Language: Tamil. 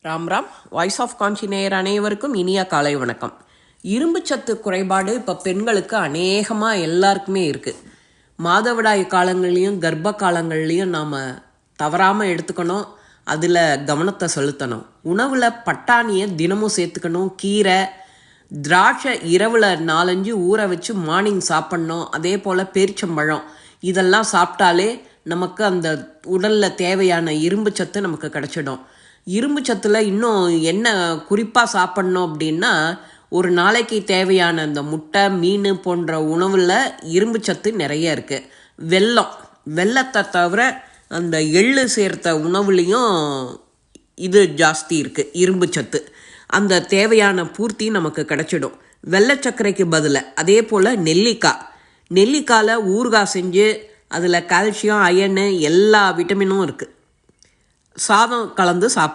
ராம் ராம். வாய்ஸ் ஆஃப் காஞ்சி நேயர் அனைவருக்கும் இனிய காலை வணக்கம். இரும்புச்சத்து குறைபாடு இப்போ பெண்களுக்கு அநேகமாக எல்லாருக்குமே இருக்குது. மாதவிடாய் காலங்கள்லேயும் கர்ப்ப காலங்கள்லேயும் நாம் தவறாமல் எடுத்துக்கணும். அதில் கவனத்தை செலுத்தணும். உணவில் பட்டாணியை தினமும் சேர்த்துக்கணும். கீரை, திராட்சை இரவில் 4-5 ஊற வச்சு மார்னிங் சாப்பிட்ணும். அதே போல் பேரிச்சம்பழம் இதெல்லாம் சாப்பிட்டாலே நமக்கு அந்த உடலில் தேவையான இரும்புச்சத்து நமக்கு கிடச்சிடும். இரும்பு சத்தில் இன்னும் என்ன குறிப்பாக சாப்பிட்ணும் அப்படின்னா, ஒரு நாளைக்கு தேவையான அந்த முட்டை, மீன் போன்ற உணவில் இரும்பு சத்து நிறைய இருக்குது. வெல்லத்தை தவிர அந்த எள்ளு சேர்த்த உணவுலேயும் இது ஜாஸ்தி இருக்குது இரும்பு சத்து. அந்த தேவையான பூர்த்தி நமக்கு கிடச்சிடும் வெள்ளை சர்க்கரைக்கு பதிலாக. அதே போல் நெல்லிக்காயில் ஊறுகாய் செஞ்சு அதில் கால்சியம், அயர்னு எல்லா விட்டமினும் இருக்குது. சாதம் கலந்து சாப்பிடலாம்.